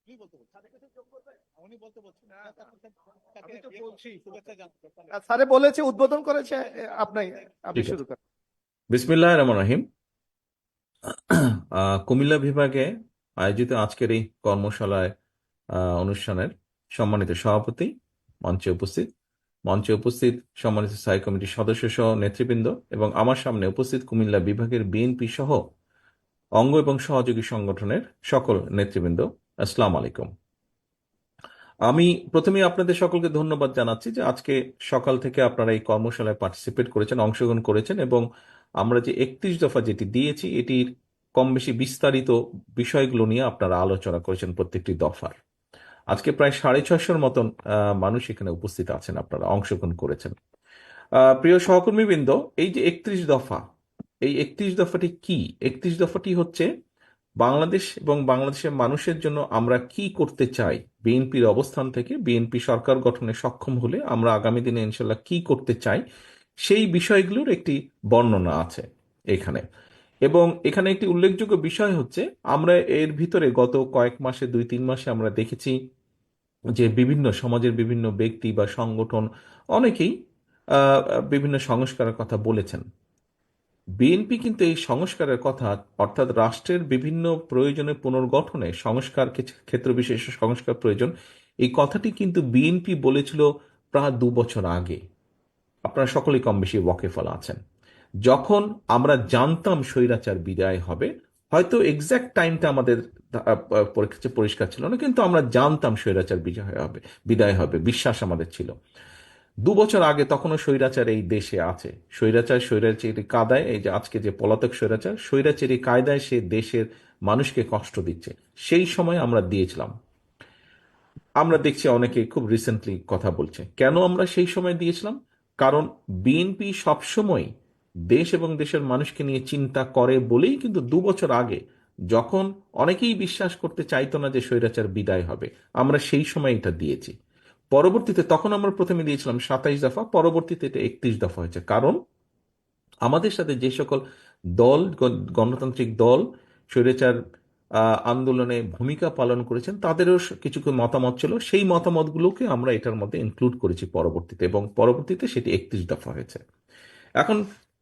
আমি তো বলছি স্যারে বলেছে উদ্বোধন করেছে আপনি আপনি ঠিক শুরু আছে। করেন। বিসমিল্লাহির রহমানির রহিম। কুমিল্লা বিভাগে আয়োজিত আজকের এই কর্মশালায় অনুষ্ঠানের সম্মানিত সভাপতি, মঞ্চে উপস্থিত মঞ্চে উপস্থিত সম্মানিত স্থায়ী কমিটির সদস্য সহ নেতৃবৃন্দ এবং আমার সামনে উপস্থিত কুমিল্লা বিভাগের বিএনপি সহ অঙ্গ এবং সহযোগী সংগঠনের সকল নেতৃবৃন্দ, আসসালামু আলাইকুম। আমি প্রথমেই আপনাদের সকলকে ধন্যবাদ জানাচ্ছি যে আজকে সকাল থেকে আপনারা এই কর্মশালায় পার্টিসিপেট করেছেন, অংশগ্রহণ করেছেন এবং আমরা যে 31 দফা যেটি দিয়েছি এটির কম বেশি বিস্তারিত বিষয়গুলো নিয়ে আপনারা আলোচনা করেছেন প্রত্যেকটি দফার। আজকে প্রায় 650 মতন মানুষ এখানে উপস্থিত আছেন, আপনারা অংশগ্রহণ করেছেন। প্রিয় সহকর্মীবৃন্দ, এই যে 31 দফা, এই 31 দফাটি কি? 31 দফাটি হচ্ছে বাংলাদেশ এবং বাংলাদেশের মানুষের জন্য আমরা কি করতে চাই, বিএনপির অবস্থান থেকে বিএনপি সরকার গঠনে সক্ষম হলে আমরা আগামী দিনে ইনশাল্লাহ কি করতে চাই সেই বিষয়গুলোর একটি বর্ণনা আছে এখানে। এবং এখানে একটি উল্লেখযোগ্য বিষয় হচ্ছে, আমরা এর ভিতরে গত কয়েক মাসে 2-3 মাসে আমরা দেখেছি যে বিভিন্ন সমাজের বিভিন্ন ব্যক্তি বা সংগঠন অনেকেই আহ, বিভিন্ন সংস্কারের কথা বলেছেন। বিএনপি কিন্তু এই সংস্কারের কথা, অর্থাৎ রাষ্ট্রের বিভিন্ন প্রয়োজনের পুনর্গঠনে সংস্কার, ক্ষেত্র বিশেষে সংস্কার প্রয়োজন, এই কথাটি কিন্তু বিএনপি বলেছিল প্রায় 2 বছর আগে। আপনারা সকলেই কম বেশি ওয়াকিফল আছেন। যখন আমরা জানতাম স্বৈরাচার বিদায় হবে, হয়তো এক্সাক্ট টাইমটা আমাদের কাছে পরিষ্কার ছিল না, কিন্তু আমরা জানতাম স্বৈরাচার বিদায় হবে, বিশ্বাস আমাদের ছিল। 2 বছর আগে তখনও স্বৈরাচার এই দেশে আছে। স্বৈরাচারী কায়দায়, এই যে আজকে যে পলাতক স্বৈরাচারী কায়দায় সে দেশের মানুষকে কষ্ট দিচ্ছে। সেই সময় আমরা দিয়েছিলাম। আমরা দেখছি অনেকে খুব রিসেন্টলি কথা বলছে কেন আমরা সেই সময় দিয়েছিলাম। কারণ বিএনপি সবসময় দেশ এবং দেশের মানুষকে নিয়ে চিন্তা করে বলেই কিন্তু 2 বছর আগে, যখন অনেকেই বিশ্বাস করতে চাইতো না যে স্বৈরাচার বিদায় হবে, আমরা সেই সময় এটা দিয়েছি। পরবর্তীতে তখন আমরা প্রথমে দিয়েছিলাম 27 দফা, পরবর্তীতে এটা 31 দফা হয়েছে। কারণ আমাদের সাথে যে সকল দল, গণতান্ত্রিক দল স্বৈরাচার আন্দোলনে ভূমিকা পালন করেছেন তাদেরও কিছু কিছু মতামত ছিল, সেই মতামতগুলোকে আমরা এটার মধ্যে ইনক্লুড করেছি পরবর্তীতে, এবং পরবর্তীতে সেটি 31 দফা হয়েছে। এখন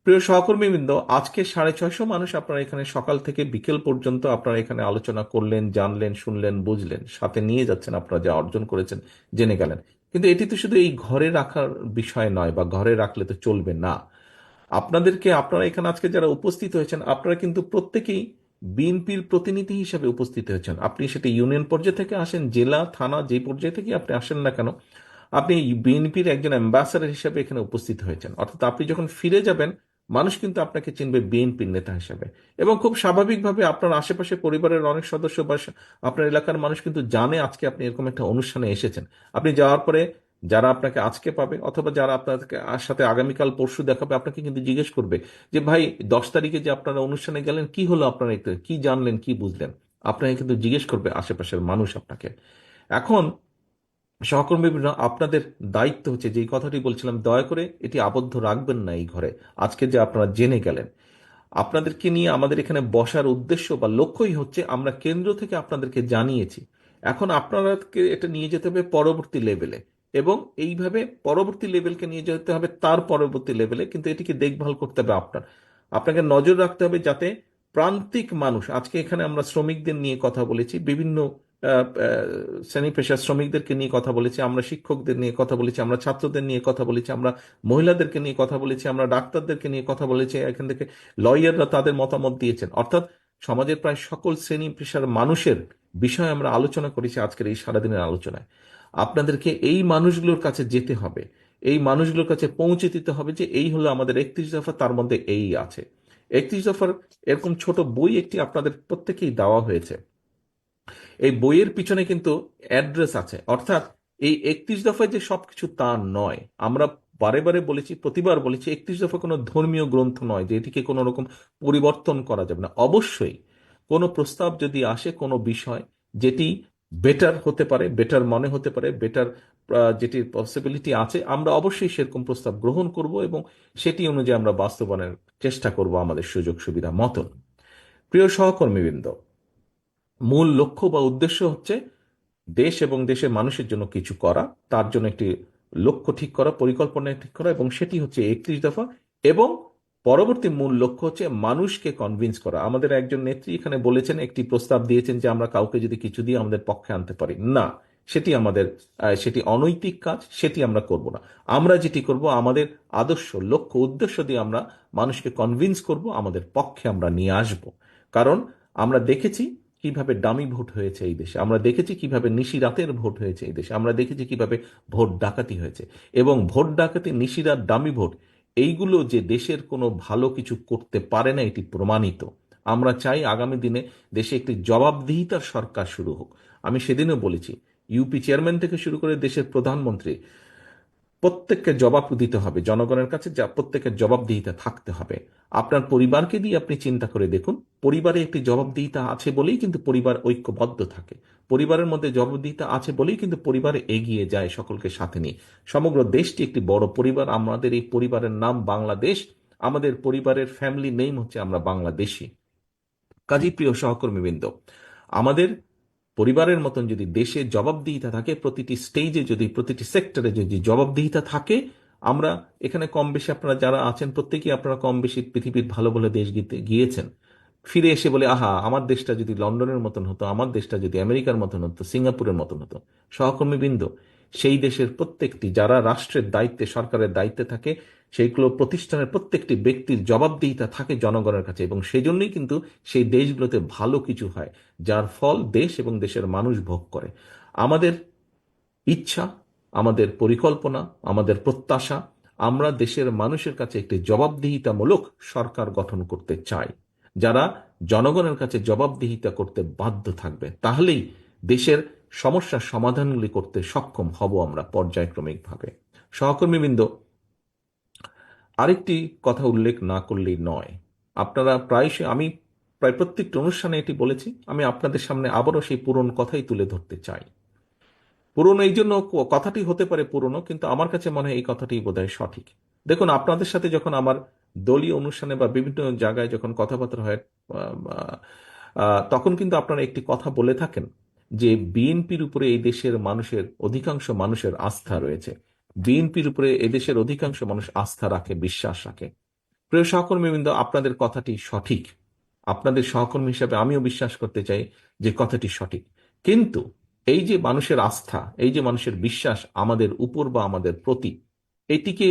প্রিয় সহকর্মীবৃন্দ, আজকে 650 মানুষ আপনারা এখানে সকাল থেকে বিকেল পর্যন্ত আপনারা এখানে আলোচনা করলেন, জানলেন, শুনলেন, বুঝলেন, সাথে নিয়ে যাচ্ছেন, আপনারা যা অর্জন করেছেন জেনে গেলেন। কিন্তু এটি তো শুধু এই ঘরে রাখার বিষয় নয়, বা ঘরে রাখলে তো চলবে না। আপনারা এখানে আজকে যারা উপস্থিত হয়েছেন, আপনারা কিন্তু প্রত্যেকেই বিএনপির প্রতিনিধি হিসেবে উপস্থিত হয়েছেন। আপনি সেটা ইউনিয়ন পর্যায়ে থেকে আসেন, জেলা, থানা, যে পর্যায়ে থেকে আপনি আসেন না কেন, আপনি বিএনপির একজন অ্যাম্বাসাডার হিসেবে এখানে উপস্থিত হয়েছেন। অর্থাৎ আপনি যখন ফিরে যাবেন, মানুষ কিন্তু আপনাকে চিনবে বিএনপির নেতা হিসেবে। এবং খুব স্বাভাবিকভাবে আপনার আশেপাশে পরিবারের অনেক সদস্য বা আপনার এলাকার মানুষ কিন্তু জানে আজকে আপনি এরকম একটা অনুষ্ঠানে এসেছেন। আপনি যাওয়ার পরে যারা আপনাকে আজকে পাবে অথবা যারা আপনাকে সাথে আগামীকাল পরশু দেখাবে, আপনাকে কিন্তু জিজ্ঞেস করবে যে ভাই, 10 তারিখে যে আপনারা অনুষ্ঠানে গেলেন, কি হলো, আপনারা একটু কি জানলেন, কি বুঝলেন। আপনাকে কিন্তু জিজ্ঞেস করবে আশেপাশের মানুষ আপনাকে। এখন সহকর্মীবৃন্দ, আপনাদের দায়িত্ব হচ্ছে, যেই কথাটি বলছিলাম, দয়া করে এটি আবদ্ধ রাখবেন না এই ঘরে। আজকে যে আপনারা জেনে গেলেন, আপনাদেরকে নিয়ে আমাদের এখানে বসার উদ্দেশ্য বা লক্ষ্যই হচ্ছে, আমরা কেন্দ্র থেকে আপনাদেরকে জানিয়েছি, এখন আপনাদেরকে এটা নিয়ে যেতে হবে পরবর্তী লেভেলে, এবং এইভাবে পরবর্তী লেভেলকে নিয়ে যেতে হবে তার পরবর্তী লেভেলে। কিন্তু এটিকে দেখভাল করতে হবে আপনাকে নজর রাখতে হবে যাতে প্রান্তিক মানুষ, আজকে এখানে আমরা শ্রমিকদের নিয়ে কথা বলেছি, বিভিন্ন শ্রেণী পেশার শ্রমিকদেরকে নিয়ে কথা বলেছি, আমরা শিক্ষকদের নিয়ে কথা বলেছি, আমরা ছাত্রদের নিয়ে কথা বলেছি, আমরা মহিলাদেরকে নিয়ে কথা বলেছি, আমরা ডাক্তারদেরকে নিয়ে কথা বলেছি, এখান থেকে লয়াররা তাদের মতামত দিয়েছেন। অর্থাৎ সমাজের প্রায় সকল শ্রেণী পেশার মানুষের বিষয়ে আমরা আলোচনা করেছি আজকের এই সারাদিনের আলোচনায়। আপনাদেরকে এই মানুষগুলোর কাছে যেতে হবে, এই মানুষগুলোর কাছে পৌঁছে দিতে হবে যে এই হলো আমাদের 31 দফা, তার মধ্যে এই আছে। 31 দফার এরকম ছোট বই একটি আপনাদের প্রত্যেকেই দেওয়া হয়েছে। এই বইয়ের পিছনে কিন্তু অ্যাড্রেস আছে। অর্থাৎ এই 31 দফায় যে সবকিছু তা নয়। আমরা বারে বারে বলেছি, প্রতিবার বলেছি, 31 দফা কোনো ধর্মীয় গ্রন্থ নয় যে এটিকে কোনো রকম পরিবর্তন করা যাবে না। অবশ্যই কোনো প্রস্তাব যদি আসে, কোনো বিষয় যেটি বেটার হতে পারে, বেটার মনে হতে পারে, বেটার যেটির পসিবিলিটি আছে, আমরা অবশ্যই সেরকম প্রস্তাব গ্রহণ করব এবং সেটি অনুযায়ী আমরা বাস্তবায়নের চেষ্টা করব আমাদের সুযোগ সুবিধা মতো। প্রিয় সহকর্মীবৃন্দ, মূল লক্ষ্য বা উদ্দেশ্য হচ্ছে দেশ এবং দেশের মানুষের জন্য কিছু করা, তার জন্য একটি লক্ষ্য ঠিক করা, পরিকল্পনা ঠিক করা, এবং সেটি হচ্ছে 31 দফা। এবং পরবর্তী মূল লক্ষ্য হচ্ছে মানুষকে কনভিন্স করা। আমাদের একজন নেত্রী এখানে বলেছেন, একটি প্রস্তাব দিয়েছেন যে আমরা কাউকে যদি কিছু দিয়ে আমাদের পক্ষে আনতে পারি না, সেটি আমাদের সেটি অনৈতিক কাজ, সেটি আমরা করব না। আমরা যেটি করব, আমাদের আদর্শ, লক্ষ্য, উদ্দেশ্য দিয়ে আমরা মানুষকে কনভিন্স করব, আমাদের পক্ষে আমরা নিয়ে আসব। কারণ আমরা দেখেছি কিভাবে ডামি ভোট হয়েছে এই দেশে, আমরা দেখেছি কিভাবে নিশিরাতের ভোট হয়েছে এই দেশে, আমরা দেখেছি কিভাবে ভোট ডাকাতি হয়েছে। এবং ভোট ডাকাতি, নিশিরাত, ডামি ভোট, এইগুলো যে দেশের কোনো ভালো কিছু করতে পারে না, এটি প্রমাণিত। আমরা চাই আগামী দিনে দেশে একটি জবাবদিহিতার সরকার শুরু হোক। আমি সেদিনও বলেছি, ইউপি চেয়ারম্যান থেকে শুরু করে দেশের প্রধানমন্ত্রী, প্রত্যেককে জবাব দিতে হবে জনগণের কাছে, যা প্রত্যেকের জবাবদিহিতা থাকতে হবে। আপনার পরিবারকে দিয়ে আপনি চিন্তা করে দেখুন, পরিবারে একটি জবাবদিহিতা আছে বলেই কিন্তু পরিবার ঐক্যবদ্ধ থাকে। পরিবারের মধ্যে জবাবদিহিতা আছে বলেই কিন্তু পরিবার এগিয়ে যায় সকলকে সাথে নিয়ে। সমগ্র দেশটি একটি বড় পরিবার, আমাদের এই পরিবারের নাম বাংলাদেশ, আমাদের পরিবারের ফ্যামিলি নেম হচ্ছে আমরা বাংলাদেশি। কাজী প্রিয় সহকর্মীবৃন্দ, আমাদের পরিবারের মতন যদি দেশে জবাবদিহিতা থাকে, প্রতিটি স্টেজে যদি, প্রতিটি সেক্টরে যদি জবাবদিহিতা থাকে, আমরা এখানে কম বেশি আপনারা যারা আছেন প্রত্যেকেই আপনারা কম বেশি পৃথিবীর ভালো ভালো দেশ গিয়েছেন, ফিরে এসে বলে আহা আমার দেশটা যদি লন্ডনের মতন হতো, আমার দেশটা যদি আমেরিকার মতন হতো, সিঙ্গাপুরের মতন হতো। সহকর্মীবৃন্দ, সেই দেশের প্রত্যেকটি যারা রাষ্ট্রের দায়িত্বে, সরকারের দায়িত্বে থাকে, সেইগুলো প্রতিষ্ঠানের প্রত্যেকটি ব্যক্তির জবাবদিহিতা থাকে জনগণের কাছে, এবং সেই জন্যই কিন্তু সেই দেশগুলোতে ভালো কিছু হয়, যার ফল দেশ এবং দেশের মানুষ ভোগ করে। আমাদের ইচ্ছা, আমাদের পরিকল্পনা, আমাদের প্রত্যাশা, আমরা দেশের মানুষের কাছে একটি জবাবদিহিতামূলক সরকার গঠন করতে চাই, যারা জনগণের কাছে জবাবদিহিতা করতে বাধ্য থাকবে। তাহলেই দেশের সমস্যার সমাধানগুলি করতে সক্ষম হব আমরা পর্যায়ক্রমিকভাবে। সহকর্মীবৃন্দ, আরেকটি কথা উল্লেখ না করলেই নয়। আপনারা প্রায়শই, আমি প্রায় প্রত্যেকটি অনুষ্ঠানে এটি বলেছি, আমি আপনাদের সামনে আবারও সেই পুরনো কথাই তুলে ধরতে চাই। পুরনো এই জন্য, কথাটি হতে পারে পুরনো, কিন্তু আমার কাছে মনে হয় এই কথাটি বোধহয় সঠিক। দেখুন, আপনাদের সাথে যখন আমার দলীয় অনুষ্ঠানে বা বিভিন্ন জায়গায় যখন কথাবার্তা হয়, তখন কিন্তু আপনারা একটি কথা বলে থাকেন যে বিএনপির উপরে এই দেশের মানুষের, অধিকাংশ মানুষের আস্থা রয়েছে। বিএনপির উপরে এদেশের অধিকাংশ মানুষ আস্থা রাখে, বিশ্বাস রাখে। প্রিয় সহকর্মীবৃন্দ, আপনাদের কথাটি সঠিক। আপনাদের সহকর্মী হিসাবে আমিও বিশ্বাস করতে চাই যে কথাটি সঠিক। কিন্তু এই যে মানুষের আস্থা, এই যে মানুষের বিশ্বাস আমাদের উপর বা আমাদের প্রতি, এটিকে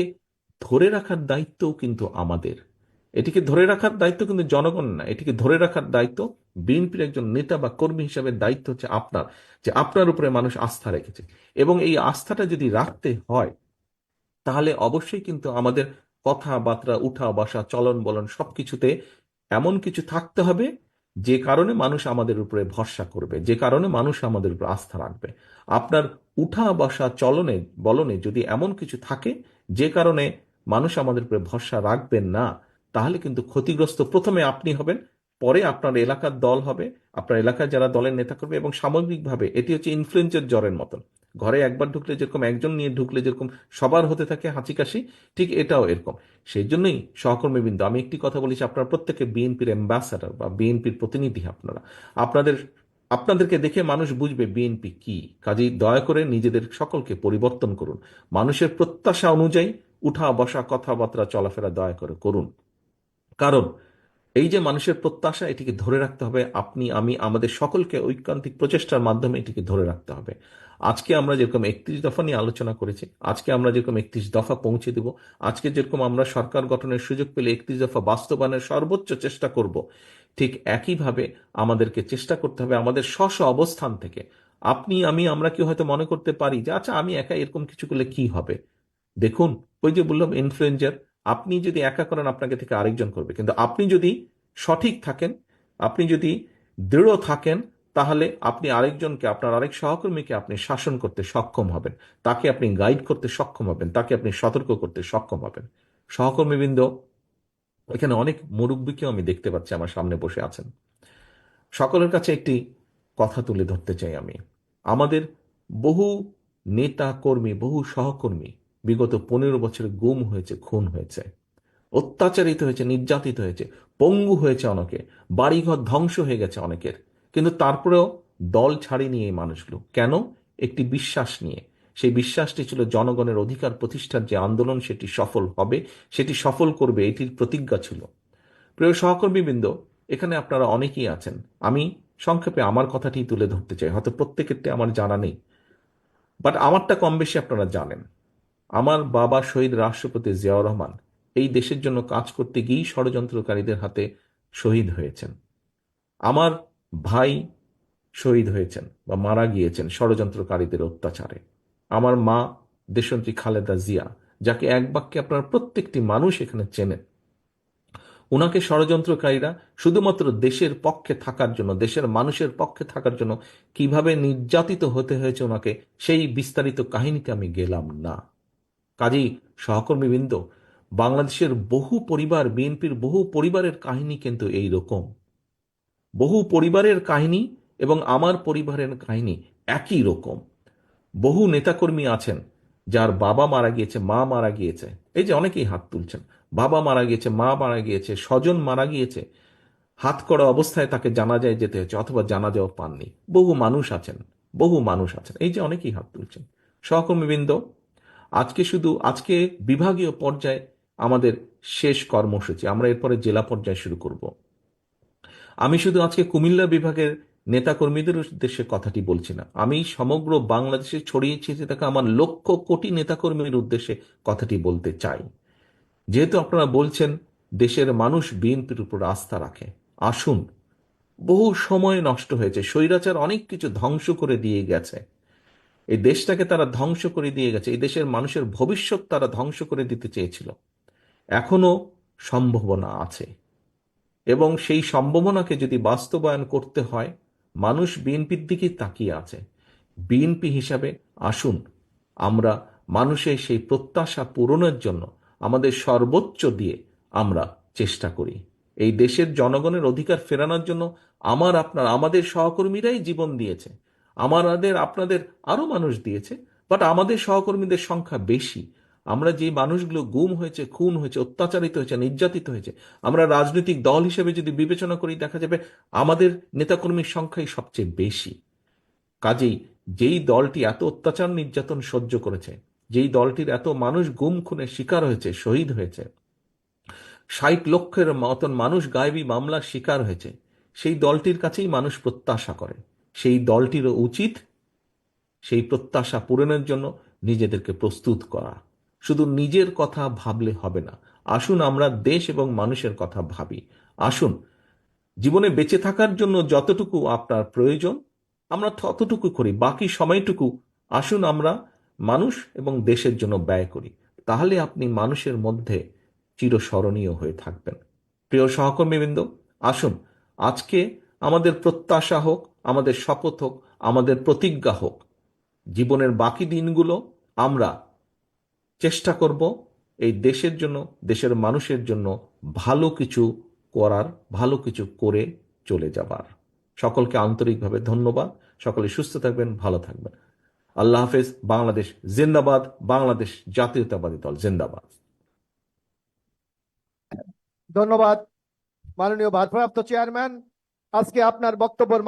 ধরে রাখার দায়িত্বও কিন্তু আমাদের। এটিকে ধরে রাখার দায়িত্ব কিন্তু জনগণ না, এটিকে ধরে রাখার দায়িত্ব বিএনপির একজন নেতা বা কর্মী হিসাবে দায়িত্ব হচ্ছে আপনার, যে আপনার উপরে মানুষ আস্থা রেখেছে। এবং এই আস্থাটা যদি রাখতে হয়, তাহলে অবশ্যই কিন্তু আমাদের কথাবার্তা, উঠা বসা, চলন বলন সবকিছুতে এমন কিছু থাকতে হবে যে কারণে মানুষ আমাদের উপরে ভরসা করবে, যে কারণে মানুষ আমাদের উপর আস্থা রাখবে। আপনার উঠা বসা, চলনে বলনে যদি এমন কিছু থাকে যে কারণে মানুষ আমাদের উপরে ভরসা রাখবেন না, তাহলে কিন্তু ক্ষতিগ্রস্ত প্রথমে আপনি হবেন, পরে আপনার এলাকার দল হবে, আপনার এলাকায় যারা দলের নেতা করবে, এবং সামগ্রিকভাবে এটি হচ্ছে ইনফ্লুয়েঞ্জার জ্বরের মতন। ঘরে একবার ঢুকলে যেরকম, একজন নিয়ে ঢুকলে যেরকম সবার হতে থাকে হাঁচি কাশি, ঠিক এটাও এরকম। সেই জন্যই সহকর্মীবৃন্দ, আমি একটি কথা বলেছি, আপনারা প্রত্যেকে বিএনপির অ্যাম্বাসাডার বা বিএনপির প্রতিনিধি। আপনাদের আপনাদেরকে দেখে মানুষ বুঝবে বিএনপি কি। কাজেই দয়া করে নিজেদের সকলকে পরিবর্তন করুন, মানুষের প্রত্যাশা অনুযায়ী উঠা বসা, কথাবার্তা, চলাফেরা দয়া করে করুন। কারণ এই যে মানুষের প্রত্যাশা, এটিকে ধরে রাখতে হবে। আপনি, আমি, আমাদের সকলকে ঐকান্তিক প্রচেষ্টার মাধ্যমে এটিকে ধরে রাখতে হবে। আজকে আমরা যেরকম 31 দফা নিয়ে আলোচনা করেছি, আজকে আমরা যেরকম 31 দফা পৌঁছে দেব, আজকে যেরকম আমরা সরকার গঠনের সুযোগ পেলে 31 দফা বাস্তবায়নের সর্বোচ্চ চেষ্টা করব, ঠিক একইভাবে আমাদেরকে চেষ্টা করতে হবে আমাদের স্ব স্ব অবস্থান থেকে। আপনি, আমি, আমরা কি হয়তো মনে করতে পারি যে আচ্ছা আমি একা এরকম কিছু করলে কি হবে। দেখুন, ওই যে বললাম ইনফ্লুয়েঞ্জার, আপনি যদি একা করেন আপনাকে থেকে আরেকজন করবে, কিন্তু আপনি যদি সঠিক থাকেন, আপনি যদি দৃঢ় থাকেন, তাহলে আপনি আরেকজনকে, আপনার আরেক সহকর্মীকে আপনি শাসন করতে সক্ষম হবেন, তাকে আপনি গাইড করতে সক্ষম হবেন, তাকে আপনি সতর্ক করতে সক্ষম হবেন। সহকর্মীবৃন্দ, এখানে অনেক মুরব্বীকেও আমি দেখতে পাচ্ছি আমার সামনে বসে আছেন। সকলের কাছে একটি কথা তুলে ধরতে চাই আমি। আমাদের বহু নেতা কর্মী, বহু সহকর্মী বিগত 15 বছরে গুম হয়েছে, খুন হয়েছে, অত্যাচারিত হয়েছে, নির্যাতিত হয়েছে, পঙ্গু হয়েছে অনেকে, বাড়িঘর ধ্বংস হয়ে গেছে অনেকের। কিন্তু তারপরেও দল ছাড়েনি এই মানুষগুলো। কেন? একটি বিশ্বাস নিয়ে। সেই বিশ্বাসটি ছিল জনগণের অধিকার প্রতিষ্ঠার যে আন্দোলন সেটি সফল হবে, সেটি সফল করবে, এটির প্রতিজ্ঞা ছিল। প্রিয় সহকর্মীবৃন্দ, এখানে আপনারা অনেকেই আছেন। আমি সংক্ষেপে আমার কথাটি তুলে ধরতে চাই, হয়তো প্রত্যেকেরটা আমার জানা নেই, বাট আমারটা কম বেশি আপনারা জানেন। আমার বাবা শহীদ রাষ্ট্রপতি জিয়াউর রহমান এই দেশের জন্য কাজ করতে গিয়েই ষড়যন্ত্রকারীদের হাতে শহীদ হয়েছেন। আমার ভাই শহীদ হয়েছেন বা মারা গিয়েছেন ষড়যন্ত্রকারীদের অত্যাচারে। আমার মা দেশনেত্রী খালেদা জিয়া, যাকে এক বাক্যে আপনারা প্রত্যেকটি মানুষ এখানে চেনেন, ওনাকে ষড়যন্ত্রকারীরা শুধুমাত্র দেশের পক্ষে থাকার জন্য, দেশের মানুষের পক্ষে থাকার জন্য কিভাবে নির্যাতিত হতে হয়েছে ওনাকে, সেই বিস্তারিত কাহিনীতে আমি গেলাম না। কাজেই সহকর্মীবৃন্দ, বাংলাদেশের বহু পরিবার, বিএনপির বহু পরিবারের কাহিনী কিন্তু এই রকম। বহু পরিবারের কাহিনী এবং আমার পরিবারের কাহিনী একই রকম। বহু নেতাকর্মী আছেন যার বাবা মারা গিয়েছে, মা মারা গিয়েছে, এই যে অনেকেই হাত তুলছেন, বাবা মারা গিয়েছে, মা মারা গিয়েছে, স্বজন মারা গিয়েছে, হাত করা অবস্থায় তাকে জানাজায় যেতে হয়েছে অথবা জানাজাও পাননি। বহু মানুষ আছেন, বহু মানুষ আছেন, এই যে অনেকেই হাত তুলছেন। সহকর্মীবৃন্দ, আজকে বিভাগীয় পর্যায়ে আমাদের শেষ কর্মসূচি, আমরা এরপরে জেলা পর্যায়ে শুরু করব। আমি শুধু আজকে কুমিল্লা বিভাগের নেতাকর্মীদের উদ্দেশ্যে কথাটি বলছি না, আমি সমগ্র বাংলাদেশে ছড়িয়ে ছিটিয়ে থাকা আমার লক্ষ কোটি নেতাকর্মীর উদ্দেশ্যে কথাটি বলতে চাই। যেহেতু আপনারা বলছেন দেশের মানুষ বিএনপির উপর আস্থা রাখে, আসুন, বহু সময় নষ্ট হয়েছে, স্বৈরাচার অনেক কিছু ধ্বংস করে দিয়ে গেছে, এই দেশটাকে তারা ধ্বংস করে দিয়ে গেছে, এই দেশের মানুষের ভবিষ্যৎ তারা ধ্বংস করে দিতে চেয়েছিল। এখনো সম্ভাবনা আছে এবং সেই সম্ভাবনাকে যদি বাস্তবায়ন করতে হয়, মানুষ বিএনপির দিকেই তাকিয়ে আছে। বিএনপি হিসাবে আসুন আমরা মানুষের সেই প্রত্যাশা পূরণের জন্য আমাদের সর্বোচ্চ দিয়ে আমরা চেষ্টা করি। এই দেশের জনগণের অধিকার ফেরানোর জন্য আমাদের সহকর্মীরাই জীবন দিয়েছে, আপনাদের আরো মানুষ দিয়েছে, বাট আমাদের সহকর্মীদের সংখ্যা বেশি। আমরা যে মানুষগুলো গুম হয়েছে, খুন হয়েছে, অত্যাচারিত হয়েছে, নির্যাতিত হয়েছে, আমরা রাজনৈতিক দল হিসেবে যদি বিবেচনা করি, দেখা যাবে আমাদের নেতাকর্মীর সংখ্যাই সবচেয়ে বেশি। কাজেই যেই দলটি এত অত্যাচার নির্যাতন সহ্য করেছে, যেই দলটির এত মানুষ গুম খুনের শিকার হয়েছে, শহীদ হয়েছে, 60 লক্ষের মতন মানুষ গায়েবী মামলার শিকার হয়েছে, সেই দলটির কাছেই মানুষ প্রত্যাশা করে। সেই দলটিরও উচিত সেই প্রত্যাশা পূরণের জন্য নিজেদেরকে প্রস্তুত করা। শুধু নিজের কথা ভাবলে হবে না, আসুন আমরা দেশ এবং মানুষের কথা ভাবি। আসুন জীবনে বেঁচে থাকার জন্য যতটুকু আপনার প্রয়োজন আমরা ততটুকু করি, বাকি সময়টুকু আসুন আমরা মানুষ এবং দেশের জন্য ব্যয় করি। তাহলে আপনি মানুষের মধ্যে চিরস্মরণীয় হয়ে থাকবেন। প্রিয় সহকর্মীবৃন্দ, আসুন আজকে আমাদের প্রত্যাশা হোক, আমাদের শপথ হোক, আমাদের প্রতিজ্ঞা হোক, জীবনের বাকি দিনগুলো আমরা চেষ্টা করব এই দেশের জন্য, দেশের মানুষের জন্য ভালো কিছু করার, ভালো কিছু করে চলে যাবার। সকলকে আন্তরিকভাবে ধন্যবাদ। সকলে সুস্থ থাকবেন, ভালো থাকবেন। আল্লাহ হাফেজ। বাংলাদেশ জিন্দাবাদ। বাংলাদেশ জাতীয়তাবাদী দল জিন্দাবাদ। ধন্যবাদ মাননীয় ভারপ্রাপ্ত চেয়ারম্যান, আজকে আপনার বক্তব্যের